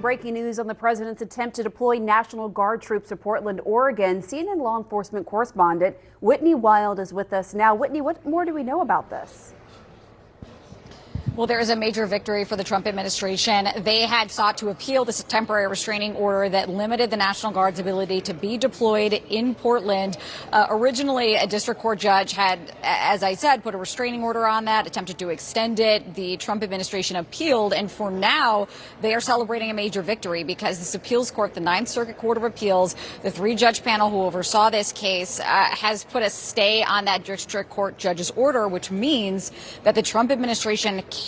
breaking news on the president's attempt to deploy National Guard troops to Portland, Oregon. CNN law enforcement correspondent Whitney Wild is with us now. Whitney, what more do we know about this? Well, there is a major victory for the Trump administration. They had sought to appeal this temporary restraining order that limited the National Guard's ability to be deployed in Portland. Originally, a district court judge had, as I said, put a restraining order on that, attempted to extend it. The Trump administration appealed, and for now, they are celebrating a major victory because this appeals court, the Ninth Circuit Court of Appeals, the three-judge panel who oversaw this case, has put a stay on that district court judge's order, which means that the Trump administration can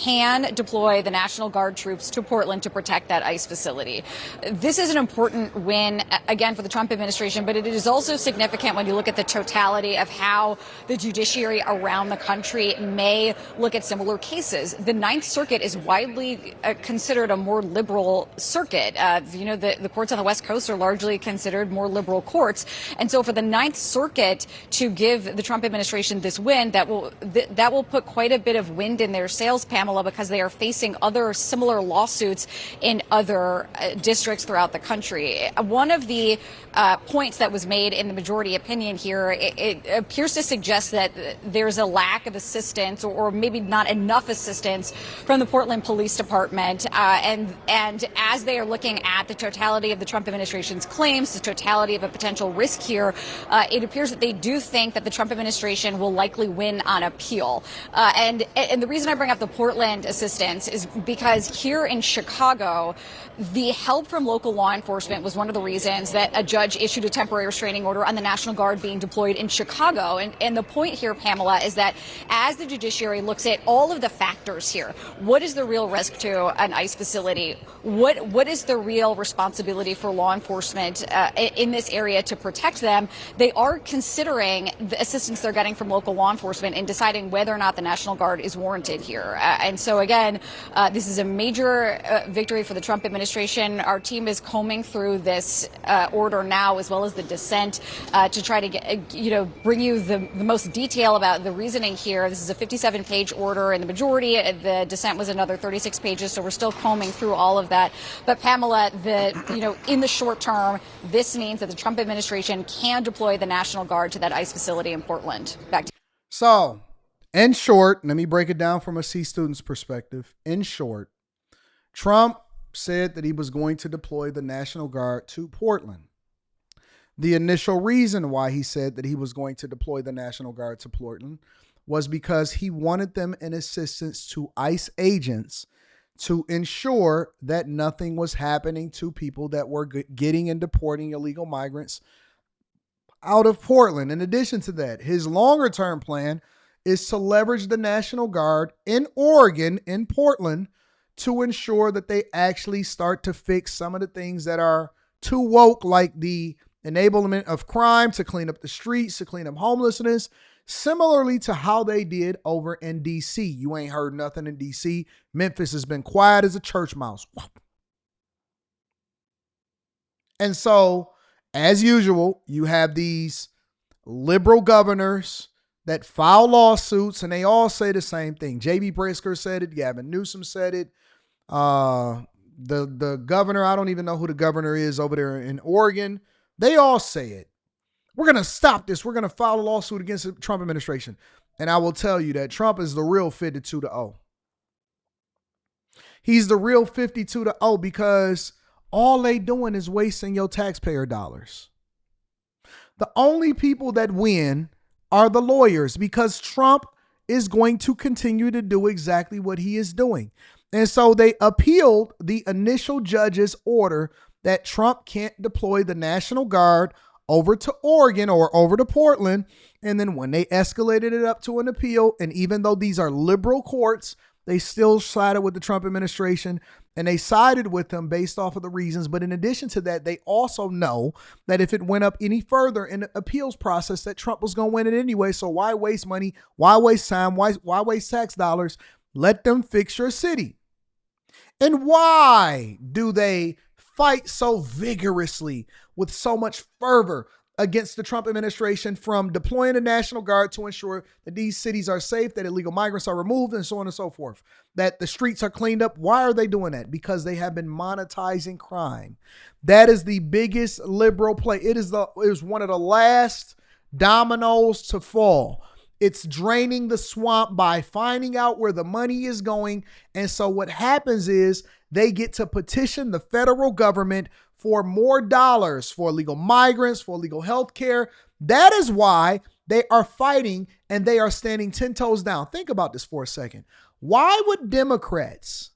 deploy the National Guard troops to Portland to protect that ICE facility. This is an important win, again, for the Trump administration, but it is also significant when you look at the totality of how the judiciary around the country may look at similar cases. The Ninth Circuit is widely considered a more liberal circuit. The courts on the West Coast are largely considered more liberal courts. And so for the Ninth Circuit to give the Trump administration this win, that will put quite a bit of wind in their sails, Pamela, because they are facing other similar lawsuits in other districts throughout the country. One of the points that was made in the majority opinion here, it appears to suggest that there's a lack of assistance or maybe not enough assistance from the Portland Police Department. And as they are looking at the totality of the Trump administration's claims, the totality of a potential risk here, it appears that they do think that the Trump administration will likely win on appeal. And the reason I bring up the Portland assistance is because here in Chicago, the help from local law enforcement was one of the reasons that a judge issued a temporary restraining order on the National Guard being deployed in Chicago. And the point here, Pamela, is that as the judiciary looks at all of the factors here, what is the real risk to an ICE facility? What is the real responsibility for law enforcement in this area to protect them? They are considering the assistance they're getting from local law enforcement in deciding whether or not the National Guard is warranted here. And so, again, this is a major victory for the Trump administration. Our team is combing through this order now, as well as the dissent, to try to get, bring you the most detail about the reasoning here. This is a 57-page order in the majority. The dissent was another 36 pages, so we're still combing through all of that. But Pamela, in the short term, this means that the Trump administration can deploy the National Guard to that ICE facility in Portland. Back to you. So, in short, let me break it down from a C student's perspective. In short, Trump said that he was going to deploy the National Guard to Portland. The initial reason why he said that he was going to deploy the National Guard to Portland was because he wanted them in assistance to ICE agents to ensure that nothing was happening to people that were getting and deporting illegal migrants out of Portland. In addition to that, his longer term plan is to leverage the National Guard in Oregon, in Portland, to ensure that they actually start to fix some of the things that are too woke, like the enablement of crime, to clean up the streets, to clean up homelessness, similarly to how they did over in D.C. You ain't heard nothing in D.C. Memphis has been quiet as a church mouse. And so, as usual, you have these liberal governors that file lawsuits, and they all say the same thing. J.B. Pritzker said it. Gavin Newsom said it. The governor, I don't even know who the governor is over there in Oregon. They all say it. We're going to stop this. We're going to file a lawsuit against the Trump administration. And I will tell you that Trump is the real 52-0. He's the real 52-0 because all they doing is wasting your taxpayer dollars. The only people that win are the lawyers, because Trump is going to continue to do exactly what he is doing. And so they appealed the initial judge's order that Trump can't deploy the National Guard over to Oregon or over to Portland. And then when they escalated it up to an appeal, and even though these are liberal courts, they still sided with the Trump administration, and they sided with them based off of the reasons. But in addition to that, they also know that if it went up any further in the appeals process, that Trump was going to win it anyway. So why waste money? Why waste time? Why waste tax dollars? Let them fix your city. And why do they fight so vigorously with so much fervor against the Trump administration from deploying the National Guard to ensure that these cities are safe, that illegal migrants are removed, and so on and so forth, that the streets are cleaned up. Why are they doing that? Because they have been monetizing crime. That is the biggest liberal play. It is one of the last dominoes to fall. It's draining the swamp by finding out where the money is going. And so what happens is they get to petition the federal government for more dollars for illegal migrants, for illegal health care. That is why they are fighting and they are standing 10 toes down. Think about this for a second. Why would Democrats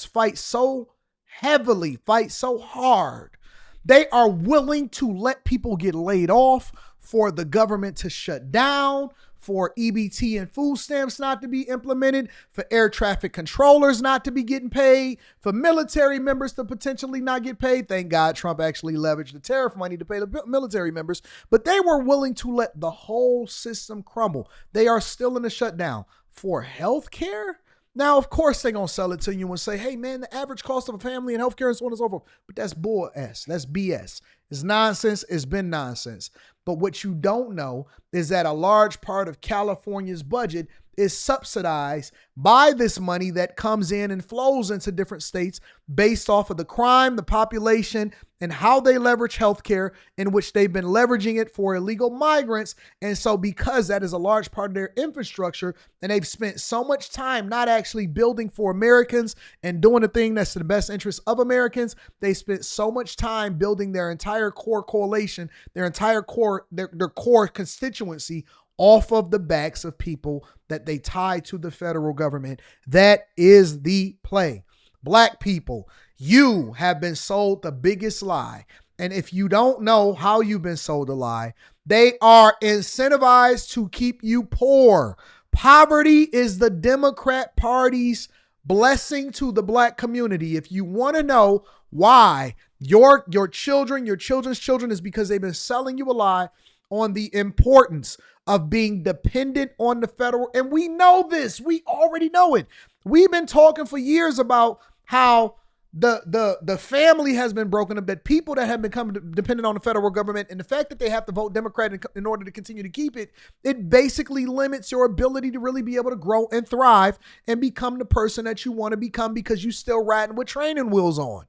fight so heavily, fight so hard? They are willing to let people get laid off, for the government to shut down, for EBT and food stamps not to be implemented, for air traffic controllers not to be getting paid, for military members to potentially not get paid. Thank God Trump actually leveraged the tariff money to pay the military members, but they were willing to let the whole system crumble. They are still in the shutdown. For health care, now, of course, they're going to sell it to you and say, hey, man, the average cost of a family and healthcare and so on and so forth. But that's bull ass. That's BS. It's nonsense. It's been nonsense. But what you don't know is that a large part of California's budget is subsidized by this money that comes in and flows into different states based off of the crime, the population, and how they leverage healthcare, in which they've been leveraging it for illegal migrants. And so because that is a large part of their infrastructure, and they've spent so much time not actually building for Americans and doing the thing that's in the best interest of Americans, they spent so much time building their entire core coalition, their entire core, their core constituency off of the backs of people that they tie to the federal government. That is the play. Black people, you have been sold the biggest lie. And if you don't know how you've been sold a lie, they are incentivized to keep you poor. Poverty is the Democrat Party's blessing to the black community. If you want to know why your children, your children's children, is because they've been selling you a lie on the importance of being dependent on the federal. And we know this. We already know it. We've been talking for years about how the family has been broken up, that people that have become dependent on the federal government, and the fact that they have to vote Democrat in order to continue to keep it, it basically limits your ability to really be able to grow and thrive and become the person that you want to become, because you still riding with training wheels on.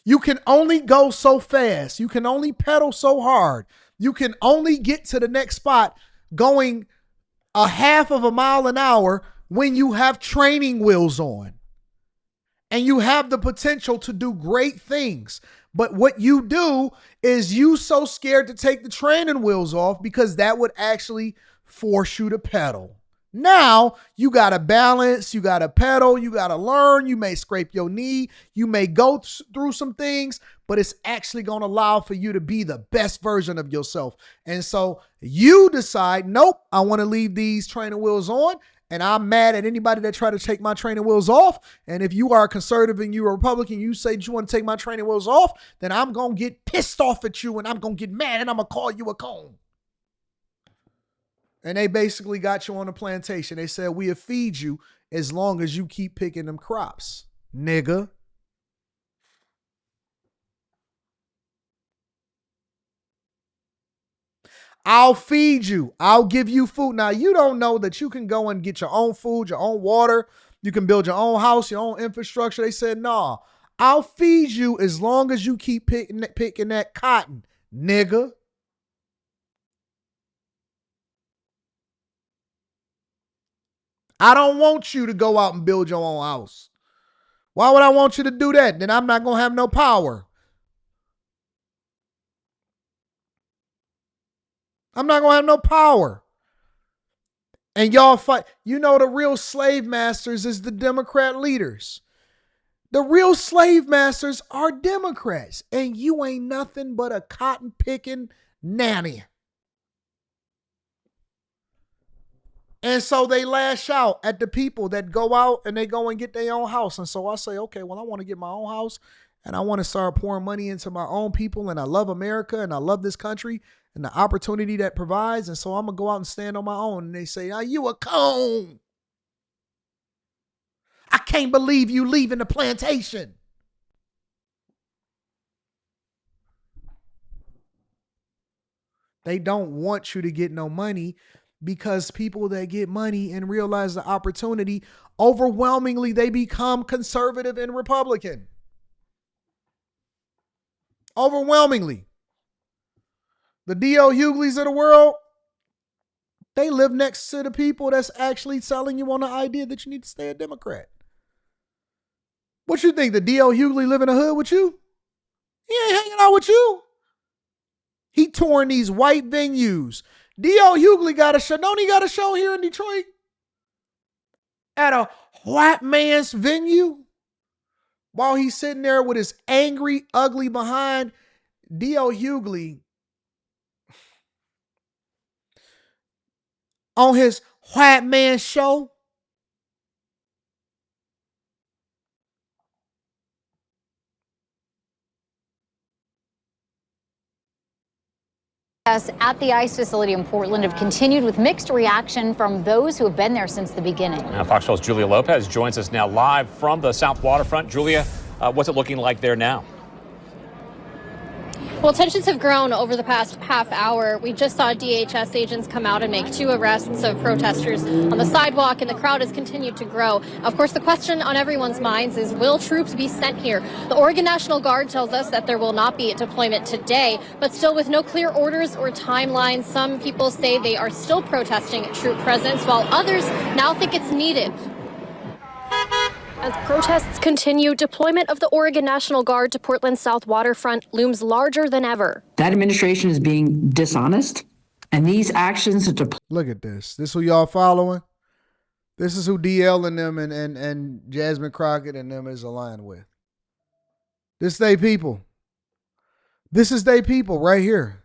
You can only go so fast. You can only pedal so hard. You can only get to the next spot going a half of a mile an hour when you have training wheels on. And you have the potential to do great things. But what you do is you so scared to take the training wheels off because that would actually force you to pedal. Now you got to balance, you got to pedal, you got to learn, you may scrape your knee, you may go through some things, but it's actually going to allow for you to be the best version of yourself. And so you decide, nope, I want to leave these training wheels on, and I'm mad at anybody that try to take my training wheels off. And if you are a conservative and you're a Republican, you say that you want to take my training wheels off, then I'm going to get pissed off at you and I'm going to get mad and I'm going to call you a cone. And they basically got you on a plantation. They said, we'll feed you as long as you keep picking them crops, nigga. I'll feed you. I'll give you food. Now, you don't know that you can go and get your own food, your own water. You can build your own house, your own infrastructure. They said, nah, I'll feed you as long as you keep picking that cotton, nigga. I don't want you to go out and build your own house. Why would I want you to do that? Then I'm not going to have no power. I'm not going to have no power. And y'all fight. You know, the real slave masters is the Democrat leaders. The real slave masters are Democrats. And you ain't nothing but a cotton picking nanny. And so they lash out at the people that go out and they go and get their own house. And so I say, okay, well, I want to get my own house and I want to start pouring money into my own people. And I love America and I love this country and the opportunity that provides. And so I'm going to go out and stand on my own. And they say, are you a cone? I can't believe you leaving the plantation. They don't want you to get no money because people that get money and realize the opportunity, overwhelmingly, they become conservative and Republican. Overwhelmingly. The D.L. Hugleys of the world, they live next to the people that's actually selling you on the idea that you need to stay a Democrat. What you think? The D.L. Hughley live in the hood with you? He ain't hanging out with you. He touring these white venues. D.L. Hughley got a show. Don't he got a show here in Detroit? At a white man's venue? While he's sitting there with his angry, ugly behind, D.L. Hughley on his white man show. At the ICE facility in Portland have continued with mixed reaction from those who have been there since the beginning. Now, Fox 12's Julia Lopez joins us now live from the South Waterfront. Julia, what's it looking like there now? Well, tensions have grown over the past half hour. We just saw DHS agents come out and make 2 arrests of protesters on the sidewalk, and the crowd has continued to grow. Of course, the question on everyone's minds is, will troops be sent here? The Oregon National Guard tells us that there will not be a deployment today, but still with no clear orders or timelines. Some people say they are still protesting troop presence, while others now think it's needed. As protests continue, deployment of the Oregon National Guard to Portland's South Waterfront looms larger than ever. That administration is being dishonest, and these actions to deploy. Look at this. This who y'all following? This is who DL and them and Jasmine Crockett and them is aligned with. This they people. This is they people right here.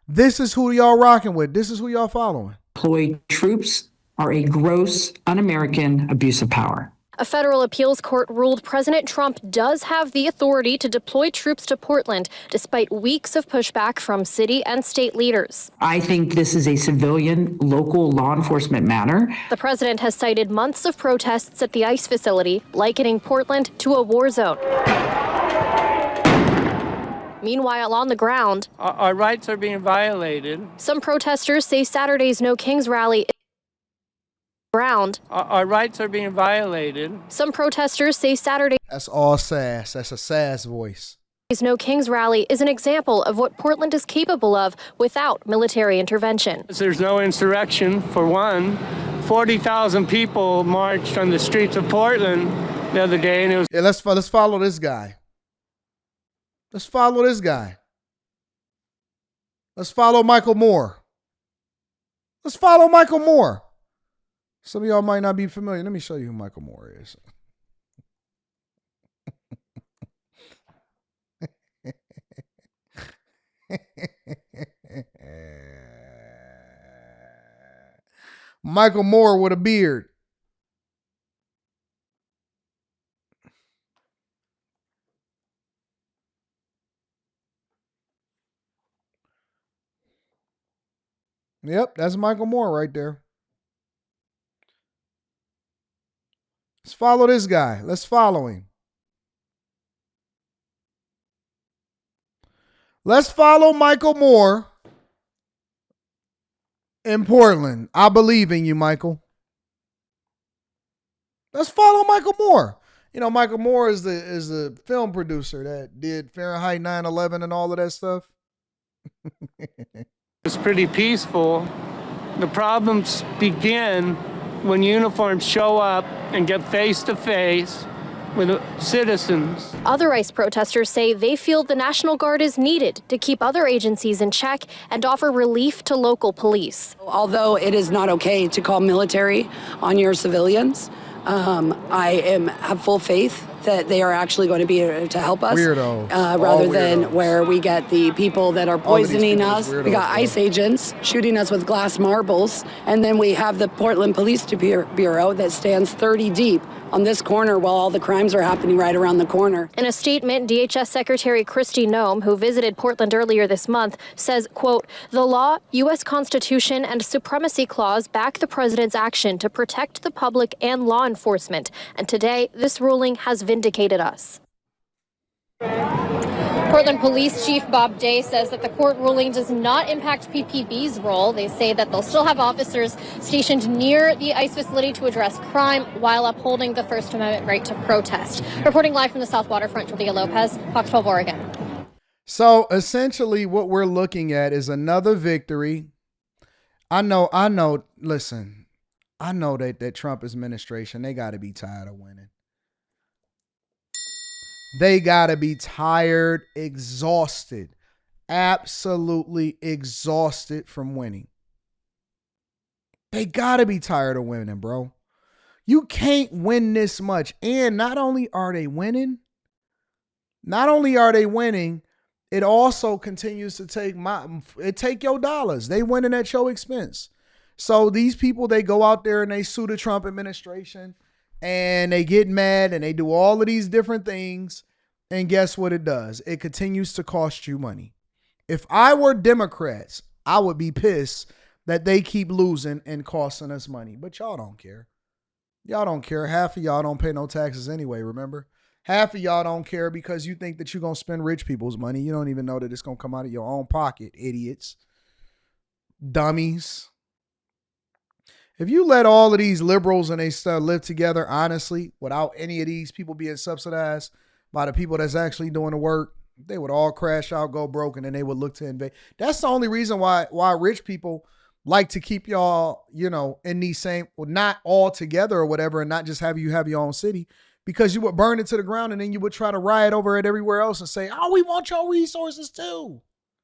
This is who y'all rocking with. This is who y'all following. Deployed troops are a gross, un-American abuse of power. A federal appeals court ruled President Trump does have the authority to deploy troops to Portland, despite weeks of pushback from city and state leaders. I think this is a civilian, local law enforcement matter. The president has cited months of protests at the ICE facility, likening Portland to a war zone. Meanwhile, on the ground, our rights are being violated. Some protesters say Saturday's No Kings rally Our rights are being violated. Some protesters say Saturday's That's all sass. That's a sass voice. No Kings rally is an example of what Portland is capable of without military intervention. There's no insurrection, for one. 40,000 people marched on the streets of Portland the other day, and it was... Yeah, let's follow this guy. Let's follow this guy. Let's follow Michael Moore. Let's follow Michael Moore. Some of y'all might not be familiar. Let me show you who Michael Moore is. Michael Moore with a beard. Yep, that's Michael Moore right there. Let's follow this guy. Let's follow him. Let's follow Michael Moore in Portland. I believe in you, Michael. Let's follow Michael Moore. You know, Michael Moore is the film producer that did Fahrenheit 9/11 and all of that stuff. It's pretty peaceful. The problems begin when uniforms show up and get face-to-face with citizens. Other ICE protesters say they feel the National Guard is needed to keep other agencies in check and offer relief to local police. Although it is not okay to call military on your civilians, I have full faith that they are actually going to be able to help us. Rather than where we get the people that are poisoning us. We got ICE agents shooting us with glass marbles, and then we have the Portland Police Bureau that stands 30 deep on this corner while all the crimes are happening right around the corner. In a statement, DHS Secretary Kristi Noem, who visited Portland earlier this month, says, quote, "The law, U.S. Constitution, and Supremacy Clause back the president's action to protect the public and law enforcement. And today, this ruling has vindicated us." Portland Police Chief Bob Day says that the court ruling does not impact PPB's role. They say that they'll still have officers stationed near the ICE facility to address crime while upholding the First Amendment right to protest. Reporting live from the South Waterfront, Julia Lopez, Fox 12 Oregon. So essentially what we're looking at is another victory. I know, listen, I know that Trump administration, they got to be tired of winning. They got to be tired, exhausted, absolutely exhausted from winning. They got to be tired of winning, bro. You can't win this much. And not only are they winning, it also continues to take your dollars. They winning at your expense. So these people, they go out there and they sue the Trump administration and they get mad and they do all of these different things. And guess what it does? It continues to cost you money. If I were Democrats, I would be pissed that they keep losing and costing us money. But y'all don't care. Y'all don't care. Half of y'all don't pay no taxes anyway, remember? Half of y'all don't care because you think that you're going to spend rich people's money. You don't even know that it's going to come out of your own pocket, idiots. Dummies. If you let all of these liberals and they stuff live together honestly, without any of these people being subsidized by the people that's actually doing the work, they would all crash out, go broke, and then they would look to invade. That's the only reason why rich people like to keep y'all, in these same, well, not all together or whatever, and not just have you have your own city, because you would burn it to the ground and then you would try to riot over it everywhere else and say, oh, we want your resources too.